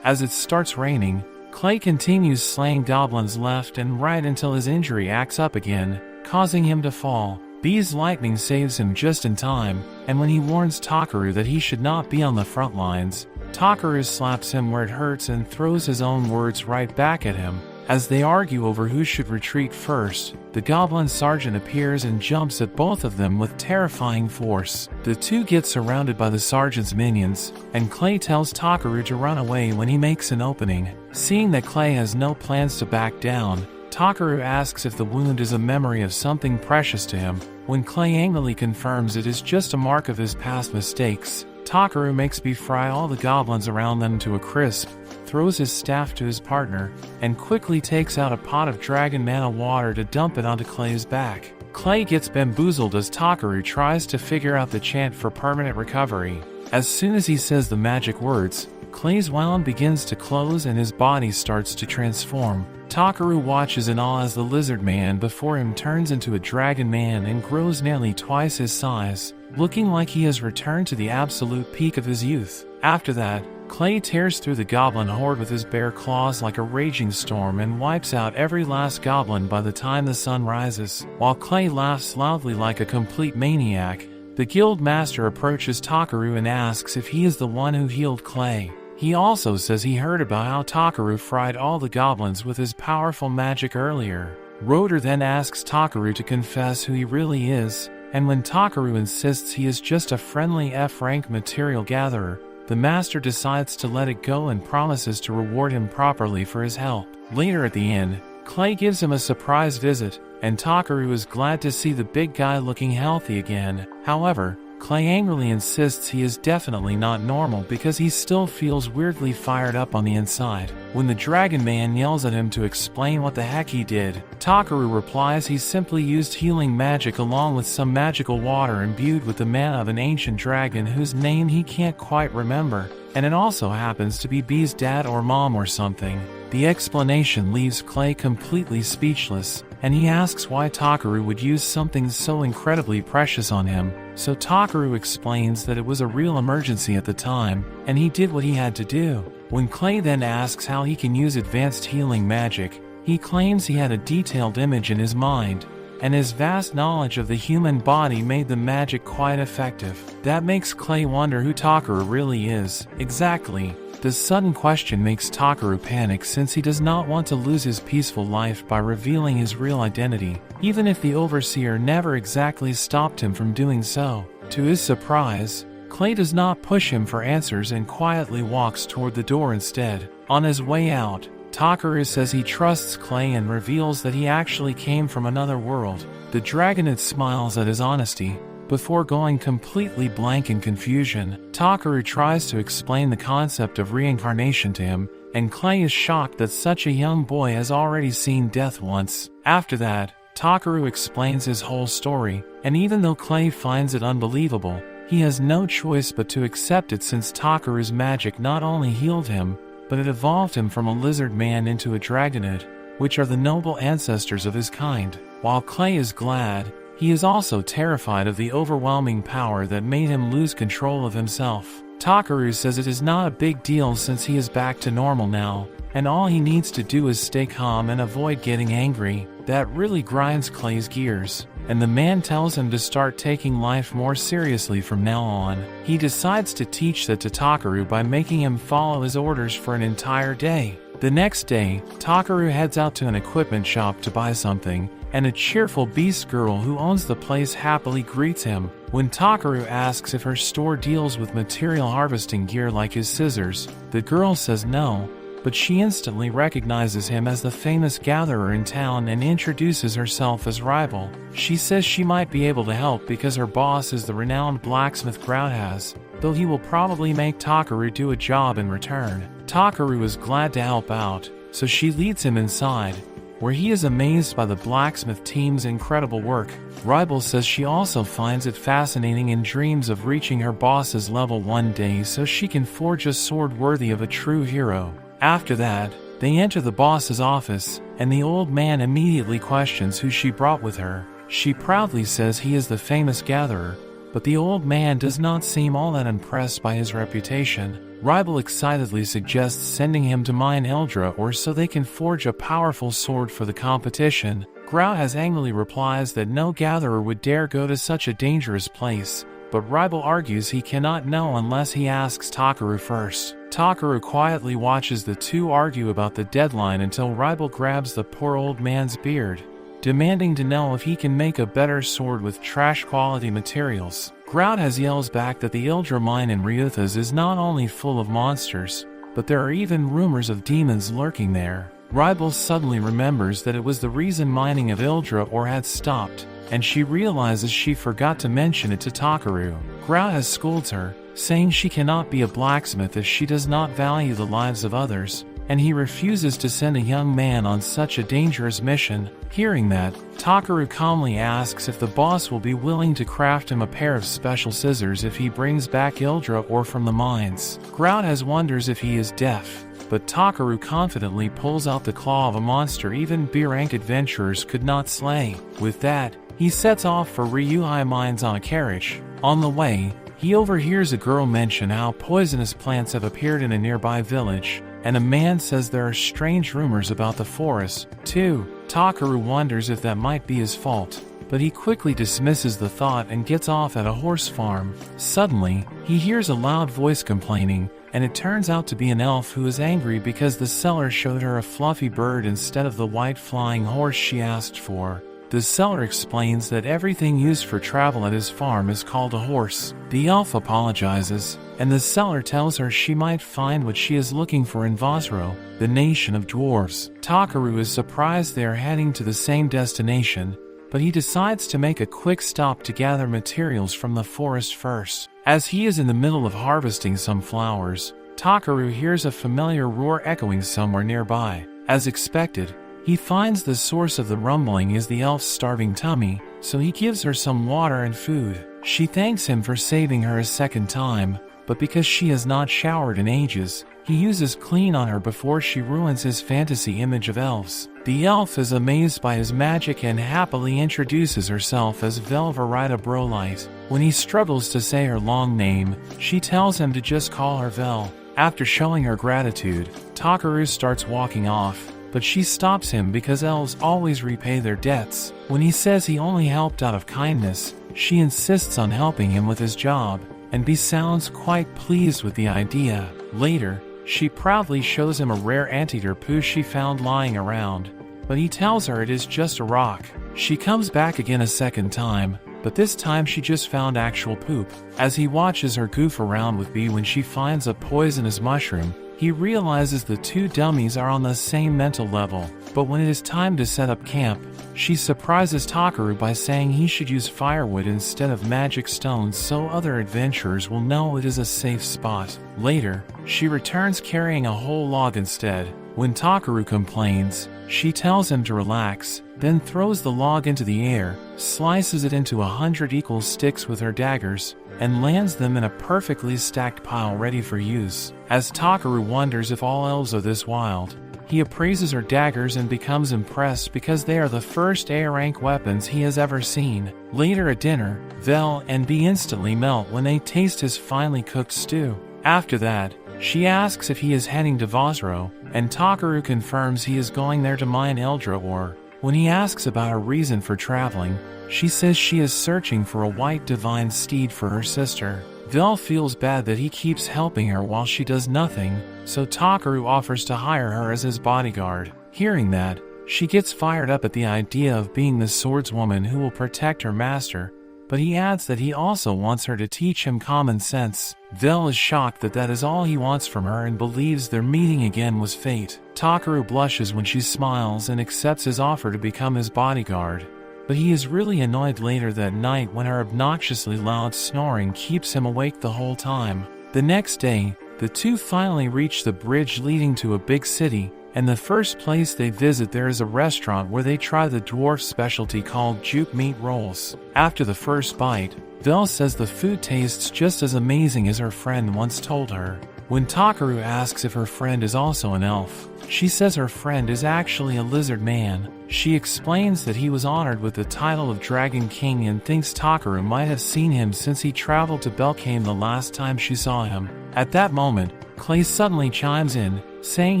As it starts raining, Clay continues slaying goblins left and right until his injury acts up again, causing him to fall. B's lightning saves him just in time, and when he warns Takeru that he should not be on the front lines, Takeru slaps him where it hurts and throws his own words right back at him. As they argue over who should retreat first, the Goblin Sergeant appears and jumps at both of them with terrifying force. The two get surrounded by the Sergeant's minions, and Clay tells Takeru to run away when he makes an opening. Seeing that Clay has no plans to back down, Takeru asks if the wound is a memory of something precious to him. When Clay angrily confirms it is just a mark of his past mistakes, Takeru makes B fry all the goblins around them to a crisp, throws his staff to his partner, and quickly takes out a pot of dragon mana water to dump it onto Clay's back. Clay gets bamboozled as Takeru tries to figure out the chant for permanent recovery. As soon as he says the magic words, Clay's wound begins to close and his body starts to transform. Takeru watches in awe as the lizard man before him turns into a dragon man and grows nearly twice his size, looking like he has returned to the absolute peak of his youth. After that, Clay tears through the goblin horde with his bare claws like a raging storm and wipes out every last goblin by the time the sun rises. While Clay laughs loudly like a complete maniac, the guild master approaches Takeru and asks if he is the one who healed Clay. He also says he heard about how Takeru fried all the goblins with his powerful magic earlier. Rotor then asks Takeru to confess who he really is, and when Takeru insists he is just a friendly F-rank material gatherer, the master decides to let it go and promises to reward him properly for his help. Later at the inn, Clay gives him a surprise visit, and Takeru is glad to see the big guy looking healthy again. However, Clay angrily insists he is definitely not normal because he still feels weirdly fired up on the inside. When the Dragon Man yells at him to explain what the heck he did, Takeru replies he simply used healing magic along with some magical water imbued with the mana of an ancient dragon whose name he can't quite remember, and it also happens to be B's dad or mom or something. The explanation leaves Clay completely speechless, and he asks why Takeru would use something so incredibly precious on him. So Takeru explains that it was a real emergency at the time, and he did what he had to do. When Clay then asks how he can use advanced healing magic, he claims he had a detailed image in his mind, and his vast knowledge of the human body made the magic quite effective. That makes Clay wonder who Takeru really is. Exactly. This sudden question makes Takeru panic since he does not want to lose his peaceful life by revealing his real identity, even if the Overseer never exactly stopped him from doing so. To his surprise, Clay does not push him for answers and quietly walks toward the door instead. On his way out, Takeru says he trusts Clay and reveals that he actually came from another world. The Dragonite smiles at his honesty, before going completely blank in confusion. Takeru tries to explain the concept of reincarnation to him, and Clay is shocked that such a young boy has already seen death once. After that, Takeru explains his whole story, and even though Clay finds it unbelievable, he has no choice but to accept it since Takeru's magic not only healed him, but it evolved him from a lizard man into a dragonite, which are the noble ancestors of his kind. While Clay is glad, he is also terrified of the overwhelming power that made him lose control of himself. Takeru says it is not a big deal since he is back to normal now, and all he needs to do is stay calm and avoid getting angry. That really grinds Clay's gears, and the man tells him to start taking life more seriously from now on. He decides to teach that to Takeru by making him follow his orders for an entire day. The next day, Takeru heads out to an equipment shop to buy something, and a cheerful beast girl who owns the place happily greets him. When Takeru asks if her store deals with material harvesting gear like his scissors, the girl says no, but she instantly recognizes him as the famous gatherer in town and introduces herself as rival. She says she might be able to help because her boss is the renowned blacksmith Groudhaz, though he will probably make Takeru do a job in return. Takeru is glad to help out, so she leads him inside, where he is amazed by the blacksmith team's incredible work. Reborn says she also finds it fascinating and dreams of reaching her boss's level one day so she can forge a sword worthy of a true hero. After that, they enter the boss's office, and the old man immediately questions who she brought with her. She proudly says he is the famous gatherer, but the old man does not seem all that impressed by his reputation. Reborn excitedly suggests sending him to mine Eldra or so they can forge a powerful sword for the competition. Grout angrily replies that no gatherer would dare go to such a dangerous place, but Reborn argues he cannot know unless he asks Takeru first. Takeru quietly watches the two argue about the deadline until Reborn grabs the poor old man's beard, demanding to know if he can make a better sword with trash-quality materials. Grout yells back that the Eldra mine in Ryuthas is not only full of monsters, but there are even rumors of demons lurking there. Reborn suddenly remembers that it was the reason mining of Eldra Ore had stopped, and she realizes she forgot to mention it to Takeru. Grout scolds her, saying she cannot be a blacksmith if she does not value the lives of others, and he refuses to send a young man on such a dangerous mission. Hearing that, Takeru calmly asks if the boss will be willing to craft him a pair of special scissors if he brings back Eldra Ore from the mines. Grout wonders if he is deaf, but Takeru confidently pulls out the claw of a monster even B-rank adventurers could not slay. With that, he sets off for Ryuhai mines on a carriage. On the way, he overhears a girl mention how poisonous plants have appeared in a nearby village, and a man says there are strange rumors about the forest, too. Takeru wonders if that might be his fault, but he quickly dismisses the thought and gets off at a horse farm. Suddenly, he hears a loud voice complaining, and it turns out to be an elf who is angry because the seller showed her a fluffy bird instead of the white flying horse she asked for. The seller explains that everything used for travel at his farm is called a horse. The elf apologizes, and the seller tells her she might find what she is looking for in Vosro, the nation of dwarves. Takeru is surprised they are heading to the same destination, but he decides to make a quick stop to gather materials from the forest first. As he is in the middle of harvesting some flowers, Takeru hears a familiar roar echoing somewhere nearby. As expected, he finds the source of the rumbling is the elf's starving tummy, so he gives her some water and food. She thanks him for saving her a second time, but because she has not showered in ages, he uses clean on her before she ruins his fantasy image of elves. The elf is amazed by his magic and happily introduces herself as Velverita Brolite. When he struggles to say her long name, she tells him to just call her Vel. After showing her gratitude, Takeru starts walking off, but she stops him because elves always repay their debts. When he says he only helped out of kindness, she insists on helping him with his job, and he sounds quite pleased with the idea. Later, she proudly shows him a rare anteater poo she found lying around, but he tells her it is just a rock. She comes back again a second time, but this time she just found actual poop. As he watches her goof around with B when she finds a poisonous mushroom, he realizes the two dummies are on the same mental level. But when it is time to set up camp, she surprises Takeru by saying he should use firewood instead of magic stones so other adventurers will know it is a safe spot. Later, she returns carrying a whole log instead. When Takeru complains, she tells him to relax, then throws the log into the air, slices it into 100 equal sticks with her daggers, and lands them in a perfectly stacked pile ready for use. As Takeru wonders if all elves are this wild, he appraises her daggers and becomes impressed because they are the first A-rank weapons he has ever seen. Later at dinner, Vel and B instantly melt when they taste his finely cooked stew. After that, she asks if he is heading to Vosro, and Takeru confirms he is going there to mine Eldra Ore. When he asks about her reason for traveling, she says she is searching for a white divine steed for her sister. Vel feels bad that he keeps helping her while she does nothing, so Takeru offers to hire her as his bodyguard. Hearing that, she gets fired up at the idea of being the swordswoman who will protect her master, but he adds that he also wants her to teach him common sense. Vel is shocked that that is all he wants from her and believes their meeting again was fate. Takeru blushes when she smiles and accepts his offer to become his bodyguard, but he is really annoyed later that night when her obnoxiously loud snoring keeps him awake the whole time. The next day, The two finally reach the bridge leading to a big city, and the first place they visit there is a restaurant where they try the dwarf specialty called juke meat rolls. After the first bite, Vel says the food tastes just as amazing as her friend once told her. When Takeru asks if her friend is also an elf, she says her friend is actually a lizard man. She explains that he was honored with the title of Dragon King and thinks Takeru might have seen him since he traveled to Belkane the last time she saw him. At that moment, Clay suddenly chimes in, saying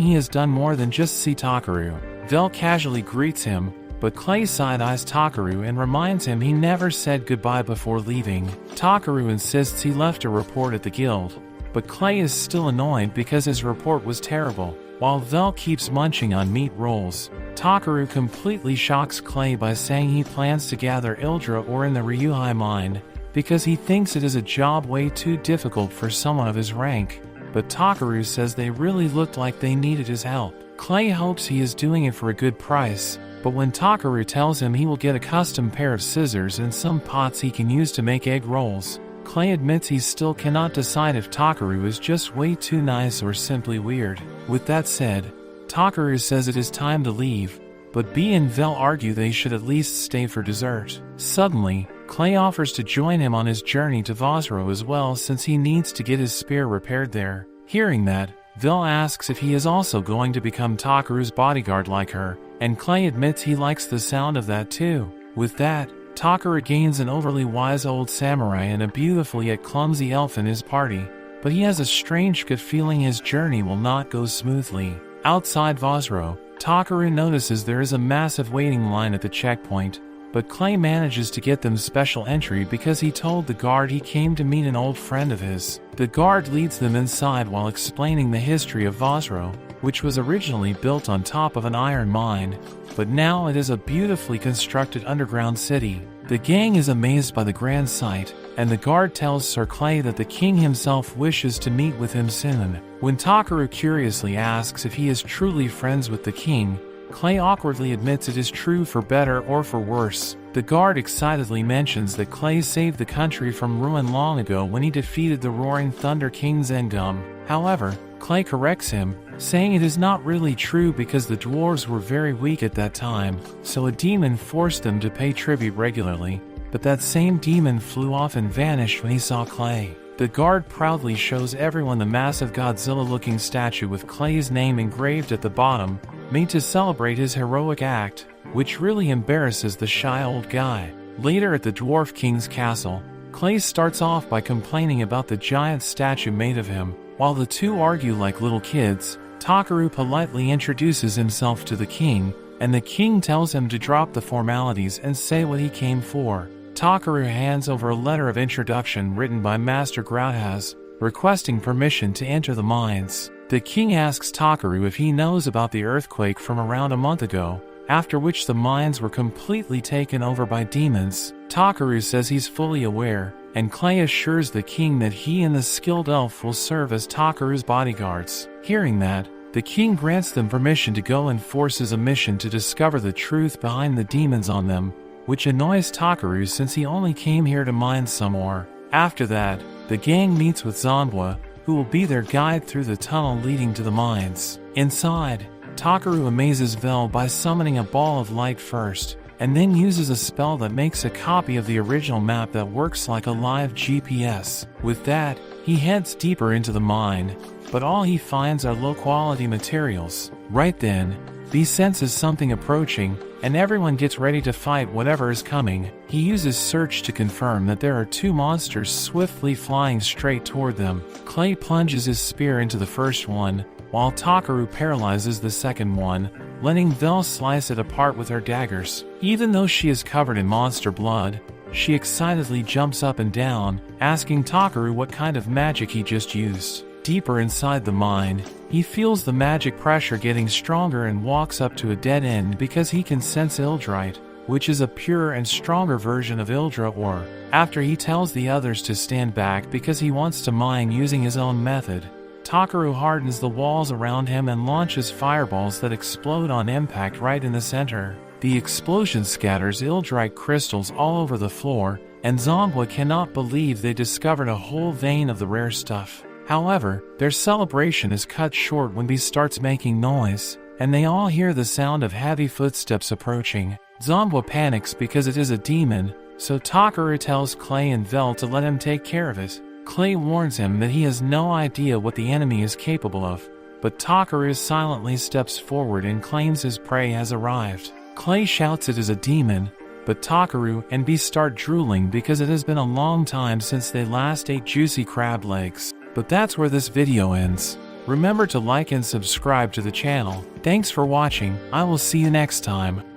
he has done more than just see Takeru. Vel casually greets him, but Clay side-eyes Takeru and reminds him he never said goodbye before leaving. Takeru insists he left a report at the guild, but Clay is still annoyed because his report was terrible. While Vel keeps munching on meat rolls, Takeru completely shocks Clay by saying he plans to gather Ildra ore in the Ryuhei mine, because he thinks it is a job way too difficult for someone of his rank. But Takeru says they really looked like they needed his help. Clay hopes he is doing it for a good price, but when Takeru tells him he will get a custom pair of scissors and some pots he can use to make egg rolls, Clay admits he still cannot decide if Takeru is just way too nice or simply weird. With that said, Takeru says it is time to leave, but B and Vel argue they should at least stay for dessert. Suddenly, Clay offers to join him on his journey to Vosro as well since he needs to get his spear repaired there. Hearing that, Vel asks if he is also going to become Takeru's bodyguard like her, and Clay admits he likes the sound of that too. With that, Takeru gains an overly wise old samurai and a beautiful yet clumsy elf in his party, but he has a strange gut feeling his journey will not go smoothly. Outside Vosro, Takeru notices there is a massive waiting line at the checkpoint, but Clay manages to get them special entry because he told the guard he came to meet an old friend of his. The guard leads them inside while explaining the history of Vosro, which was originally built on top of an iron mine, but now it is a beautifully constructed underground city. The gang is amazed by the grand sight, and the guard tells Sir Clay that the king himself wishes to meet with him soon. When Takeru curiously asks if he is truly friends with the king, Clay awkwardly admits it is true for better or for worse. The guard excitedly mentions that Clay saved the country from ruin long ago when he defeated the Roaring Thunder King Zengum. However, Clay corrects him, saying it is not really true because the dwarves were very weak at that time, so a demon forced them to pay tribute regularly, but that same demon flew off and vanished when he saw Clay. The guard proudly shows everyone the massive Godzilla-looking statue with Clay's name engraved at the bottom, made to celebrate his heroic act, which really embarrasses the shy old guy. Later at the Dwarf King's castle, Clay starts off by complaining about the giant statue made of him. While the two argue like little kids, Takeru politely introduces himself to the king, and the king tells him to drop the formalities and say what he came for. Takeru hands over a letter of introduction written by Master Groudhaz, requesting permission to enter the mines. The king asks Takeru if he knows about the earthquake from around a month ago, after which the mines were completely taken over by demons. Takeru says he's fully aware, and Clay assures the king that he and the skilled elf will serve as Takeru's bodyguards. Hearing that, the king grants them permission to go and forces a mission to discover the truth behind the demons on them, which annoys Takeru since he only came here to mine some ore. After that, the gang meets with Zanbwa, who will be their guide through the tunnel leading to the mines. Inside, Takeru amazes Vel by summoning a ball of light first, and then uses a spell that makes a copy of the original map that works like a live GPS. With that, he heads deeper into the mine, but all he finds are low-quality materials. Right then, he senses something approaching, and everyone gets ready to fight whatever is coming. He uses search to confirm that there are two monsters swiftly flying straight toward them. Clay plunges his spear into the first one, while Takeru paralyzes the second one, letting Vel slice it apart with her daggers. Even though she is covered in monster blood, she excitedly jumps up and down, asking Takeru what kind of magic he just used. Deeper inside the mine, he feels the magic pressure getting stronger and walks up to a dead end because he can sense Ildrite, which is a purer and stronger version of Ildra ore. After he tells the others to stand back because he wants to mine using his own method, Takeru hardens the walls around him and launches fireballs that explode on impact right in the center. The explosion scatters Ildrite crystals all over the floor, and Zanbwa cannot believe they discovered a whole vein of the rare stuff. However, their celebration is cut short when B starts making noise, and they all hear the sound of heavy footsteps approaching. Zombo panics because it is a demon, so Takeru tells Clay and Vel to let him take care of it. Clay warns him that he has no idea what the enemy is capable of, but Takeru silently steps forward and claims his prey has arrived. Clay shouts it is a demon, but Takeru and B start drooling because it has been a long time since they last ate juicy crab legs. But that's where this video ends. Remember to like and subscribe to the channel. Thanks for watching. I will see you next time.